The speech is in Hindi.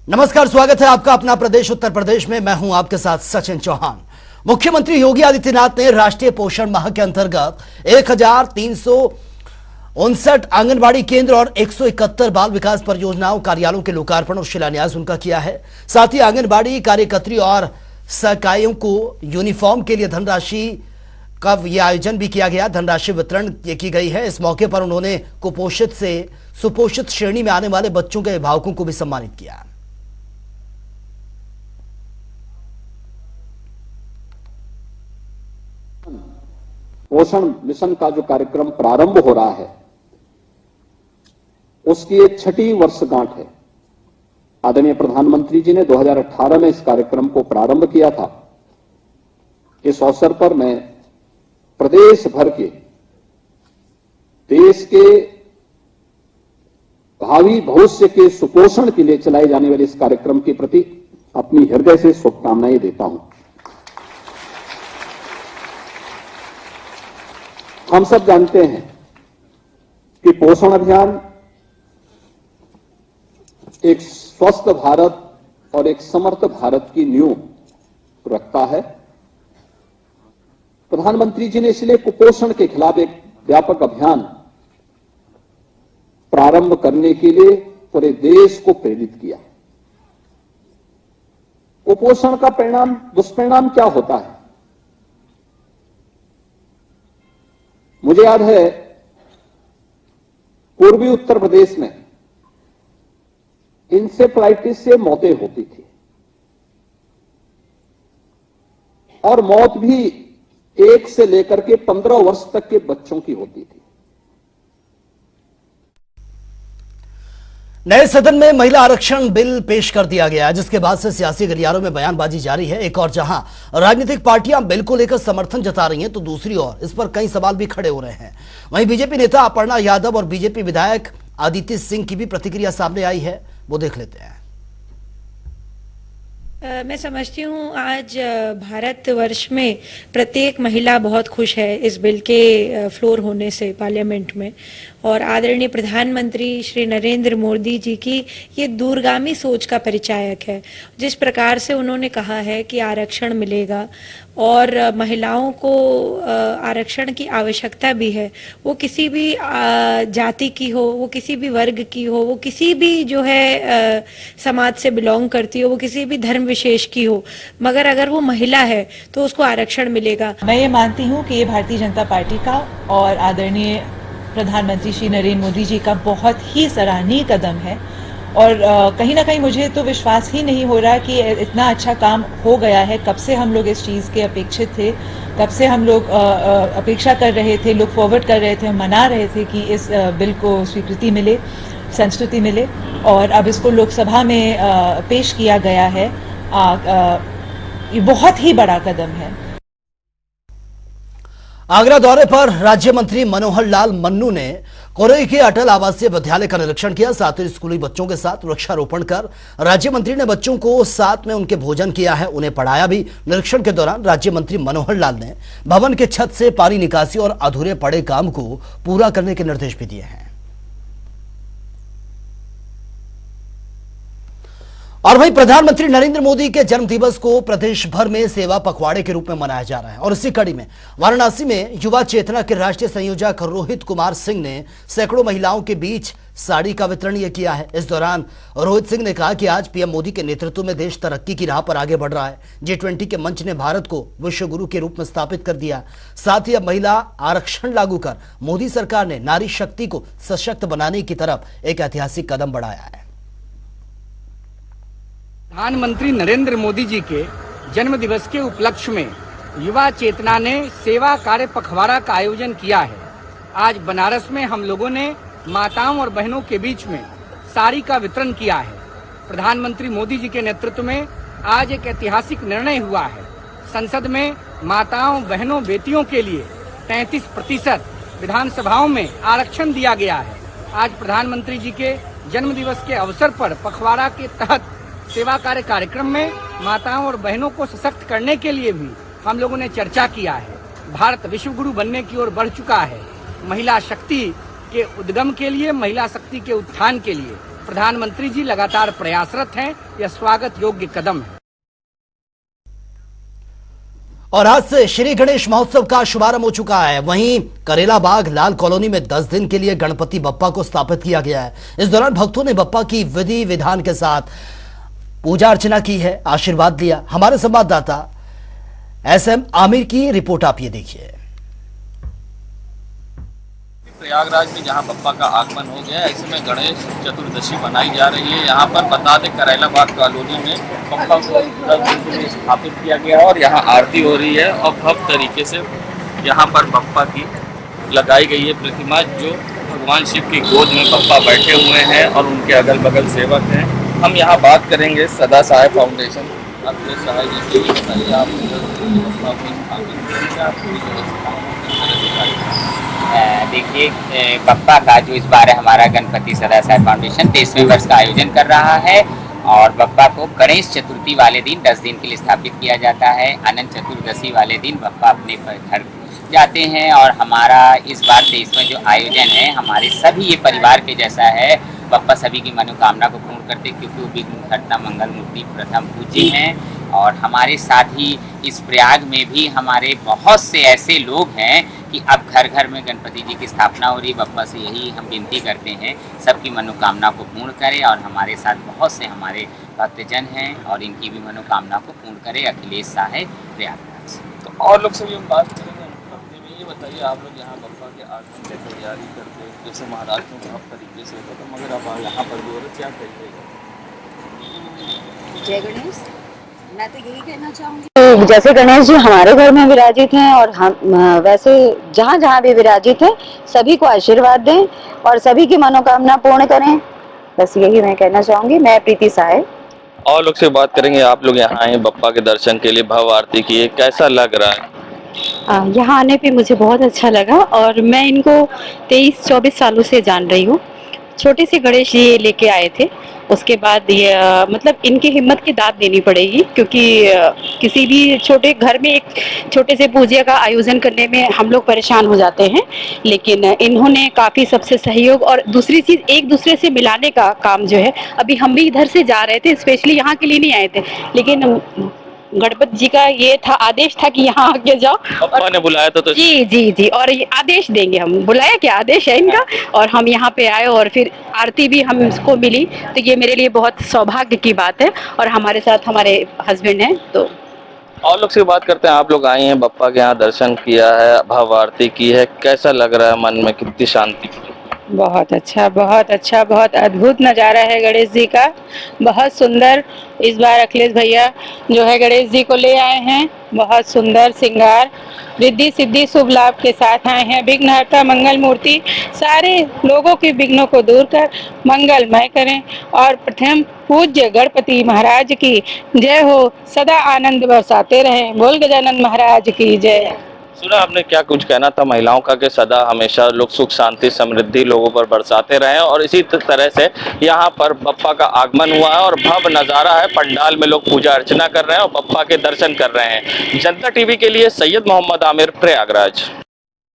नमस्कार, स्वागत है आपका अपना प्रदेश उत्तर प्रदेश में। मैं हूं आपके साथ सचिन चौहान। मुख्यमंत्री योगी आदित्यनाथ ने राष्ट्रीय पोषण माह के अंतर्गत 1359 आंगनबाड़ी केंद्र और 171 बाल विकास परियोजनाओं कार्यालयों के लोकार्पण और शिलान्यास उनका किया है। साथ ही आंगनबाड़ी कार्यकर्त्री और सहायिकाओं को यूनिफॉर्म के लिए धनराशि का यह आयोजन भी किया गया। धनराशि वितरण की गई है। इस मौके पर उन्होंने कुपोषित से सुपोषित श्रेणी में आने वाले बच्चों के अभिभावकों को भी सम्मानित किया। पोषण मिशन का जो कार्यक्रम प्रारंभ हो रहा है उसकी एक 6ठी वर्षगांठ है। आदरणीय प्रधानमंत्री जी ने 2018 में इस कार्यक्रम को प्रारंभ किया था। इस अवसर पर मैं प्रदेश भर के देश के भावी भविष्य के सुपोषण के लिए चलाए जाने वाले इस कार्यक्रम के प्रति अपनी हृदय से शुभकामनाएं देता हूं। हम सब जानते हैं कि पोषण अभियान एक स्वस्थ भारत और एक समर्थ भारत की नींव रखता है। प्रधानमंत्री जी ने इसलिए कुपोषण के खिलाफ एक व्यापक अभियान प्रारंभ करने के लिए पूरे देश को प्रेरित किया। कुपोषण का दुष्परिणाम क्या होता है? मुझे याद है पूर्वी उत्तर प्रदेश में इंसेफ्लाइटिस से मौतें होती थी और मौत भी 1 से लेकर के 15 वर्ष तक के बच्चों की होती थी। नए सदन में महिला आरक्षण बिल पेश कर दिया गया, जिसके बाद से सियासी गलियारों में बयानबाजी जारी है। एक और जहां राजनीतिक पार्टियां बिल को लेकर समर्थन जता रही हैं, तो दूसरी ओर इस पर कई सवाल भी खड़े हो रहे हैं। वहीं बीजेपी नेता अपर्णा यादव और बीजेपी विधायक आदित्य सिंह की भी प्रतिक्रिया सामने आई है, वो देख लेते हैं। मैं समझती हूँ आज भारतवर्ष में प्रत्येक महिला बहुत खुश है इस बिल के फ्लोर होने से पार्लियामेंट में। और आदरणीय प्रधानमंत्री श्री नरेंद्र मोदी जी की ये दूरगामी सोच का परिचायक है। जिस प्रकार से उन्होंने कहा है कि आरक्षण मिलेगा और महिलाओं को आरक्षण की आवश्यकता भी है, वो किसी भी जाति की हो, वो किसी भी वर्ग की हो, वो किसी भी जो है समाज से बिलोंग करती हो, वो किसी भी धर्म विशेष की हो, मगर अगर वो महिला है तो उसको आरक्षण मिलेगा। मैं ये मानती हूँ कि ये भारतीय जनता पार्टी का और आदरणीय प्रधानमंत्री श्री नरेंद्र मोदी जी का बहुत ही सराहनीय कदम है। और कहीं ना कहीं मुझे तो विश्वास ही नहीं हो रहा कि इतना अच्छा काम हो गया है। कब से हम लोग इस चीज़ के अपेक्षित थे, कब से हम लोग अपेक्षा कर रहे थे, लुक फॉरवर्ड कर रहे थे, मना रहे थे कि इस बिल को स्वीकृति मिले, संस्तुति मिले, और अब इसको लोकसभा में पेश किया गया है। ये बहुत ही बड़ा कदम है। आगरा दौरे पर राज्य मंत्री मनोहर लाल मन्नू ने कोरई के अटल आवासीय विद्यालय का निरीक्षण किया। साथ ही स्कूली बच्चों के साथ वृक्षारोपण कर राज्य मंत्री ने बच्चों को साथ में उनके भोजन किया है, उन्हें पढ़ाया भी। निरीक्षण के दौरान राज्य मंत्री मनोहर लाल ने भवन के छत से पानी निकासी और अधूरे पड़े काम को पूरा करने के निर्देश भी दिए हैं। और वहीं प्रधानमंत्री नरेंद्र मोदी के जन्म दिवस को प्रदेश भर में सेवा पखवाड़े के रूप में मनाया जा रहा है। और इसी कड़ी में वाराणसी में युवा चेतना के राष्ट्रीय संयोजक रोहित कुमार सिंह ने सैकड़ों महिलाओं के बीच साड़ी का वितरण किया है। इस दौरान रोहित सिंह ने कहा कि आज पीएम मोदी के नेतृत्व में देश तरक्की की राह पर आगे बढ़ रहा है। G20 के मंच ने भारत को विश्व गुरु के रूप में स्थापित कर दिया। साथ ही अब महिला आरक्षण लागू कर मोदी सरकार ने नारी शक्ति को सशक्त बनाने की तरफ एक ऐतिहासिक कदम बढ़ाया है। प्रधानमंत्री नरेंद्र मोदी जी के जन्म दिवस के उपलक्ष्य में युवा चेतना ने सेवा कार्य पखवाड़ा का आयोजन किया है। आज बनारस में हम लोगों ने माताओं और बहनों के बीच में साड़ी का वितरण किया है। प्रधानमंत्री मोदी जी के नेतृत्व में आज एक ऐतिहासिक निर्णय हुआ है। संसद में माताओं, बहनों, बेटियों के लिए 33% विधानसभाओं में आरक्षण दिया गया है। आज प्रधानमंत्री जी के जन्म दिवस के अवसर पर पखवाड़ा के तहत सेवा कार्य कार्यक्रम में माताओं और बहनों को सशक्त करने के लिए भी हम लोगों ने चर्चा किया है। भारत विश्व गुरु बनने की ओर बढ़ चुका है। महिला शक्ति के उद्गम के लिए, महिला शक्ति के उत्थान के लिए प्रधानमंत्री जी लगातार प्रयासरत हैं। यह स्वागत योग्य कदम है। और आज से श्री गणेश महोत्सव का शुभारंभ हो चुका है। वहीं करेला बाग लाल कॉलोनी में 10 दिन के लिए गणपति बप्पा को स्थापित किया गया है। इस दौरान भक्तों ने बप्पा की विधि विधान के साथ पूजा अर्चना की है, आशीर्वाद लिया। हमारे संवाददाता एसएम आमिर की रिपोर्ट आप ये देखिए। प्रयागराज में जहां बप्पा का आगमन हो गया, ऐसे में गणेश चतुर्दशी मनाई जा रही है। यहां पर बता दें करेला बाग कॉलोनी में बप्पा को 10 दिन के लिए स्थापित किया गया और यहां आरती हो रही है और भव्य तरीके से यहां पर बप्पा की लगाई गई है प्रतिमा, जो भगवान शिव की गोद में बप्पा बैठे हुए हैं और उनके अगल बगल सेवक हैं। हम यहाँ बात करेंगे सदा सहाय फाउंडेशन अखिलेश सहाय जी से। बताइए आप बप्पा को देखिए, बप्पा का जो इस बार हमारा गणपति सदा साई फाउंडेशन 23वें वर्ष का आयोजन कर रहा है और बप्पा को गणेश चतुर्थी वाले दिन 10 दिन के लिए स्थापित किया जाता है। अनंत चतुर्दशी वाले दिन बप्पा अपने घर जाते हैं और हमारा इस बार 23वें जो आयोजन है हमारे सभी ये परिवार के जैसा है। बप्पा सभी की मनोकामना को पूर्ण करते क्योंकि वो विघ्न हरता मंगल मूर्ति प्रथम पूज्य हैं। और हमारे साथ ही इस प्रयाग में भी हमारे बहुत से ऐसे लोग हैं कि अब घर घर में गणपति जी की स्थापना हो रही है। बप्पा से यही हम विनती करते हैं सबकी मनोकामना को पूर्ण करे और हमारे साथ बहुत से हमारे भक्तजन हैं और इनकी भी मनोकामना को पूर्ण करे। अखिलेश सहाय प्रयागराज। तो और लोग से भी हम बात करेंगे। ये बताइए, आप लोग यहाँ बप्पा के आगमन की तैयारी करते हैं, जैसे महाराष्ट्र में बहुत तरीके से होता है, मगर आप यहाँ पर भी हो रहे, क्या कहिएगा? जय गणेश। मैं तो यही कहना चाहूँगी, जैसे गणेश जी हमारे घर में विराजित हैं और हम वैसे जहाँ जहाँ भी विराजित हैं सभी को आशीर्वाद दें और सभी की मनोकामना पूर्ण करें। बस यही मैं कहना चाहूँगी। मैं प्रीति सहाय। और लोग से बात करेंगे। आप लोग यहाँ आए बप्पा के दर्शन के लिए, भव्य आरती की है, कैसा लग रहा है? यहाँ आने पे मुझे बहुत अच्छा लगा और मैं इनको 23-24 सालों से जान रही हूँ। छोटे से गणेश जी लेके आए थे, उसके बाद ये मतलब इनकी हिम्मत की दाद देनी पड़ेगी क्योंकि किसी भी छोटे घर में एक छोटे से पूजा का आयोजन करने में हम लोग परेशान हो जाते हैं, लेकिन इन्होंने काफ़ी सबसे सहयोग और दूसरी चीज़ एक दूसरे से मिलाने का काम जो है। अभी हम भी इधर से जा रहे थे, स्पेशली यहाँ के लिए नहीं आए थे, लेकिन गणपति जी का ये था आदेश था कि यहाँ आके जाओ। बप्पा ने बुलाया था तो जी जी जी, और ये आदेश देंगे, हम बुलाया क्या आदेश है इनका, और हम यहाँ पे आए और फिर आरती भी हमको मिली, तो ये मेरे लिए बहुत सौभाग्य की बात है। और हमारे साथ हमारे हस्बैंड हैं। तो और लोग से बात करते हैं। आप लोग आए हैं, बप्पा के यहाँ दर्शन किया है, भव्य आरती की है, कैसा लग रहा है? मन में कितनी शांति? बहुत अच्छा, बहुत अच्छा, बहुत अद्भुत नज़ारा है गणेश जी का, बहुत सुंदर। इस बार अखिलेश भैया जो है गणेश जी को ले आए हैं, बहुत सुंदर श्रृंगार, रिद्धि सिद्धि शुभ लाभ के साथ आए हैं। विघ्नहर्ता मंगल मूर्ति सारे लोगों के विघ्नों को दूर कर मंगलमय करें और प्रथम पूज्य गणपति महाराज की जय हो, सदा आनंद बरसाते रहें। बोल गजानन महाराज की जय। सुना आपने, क्या कुछ कहना था महिलाओं का कि सदा हमेशा लोग सुख शांति समृद्धि लोगों पर बरसाते रहें, और इसी तरह से यहाँ पर बप्पा का आगमन हुआ है और भव्य नज़ारा है। पंडाल में लोग पूजा अर्चना कर रहे हैं और बप्पा के दर्शन कर रहे हैं। जनता टीवी के लिए सैयद मोहम्मद आमिर, प्रयागराज।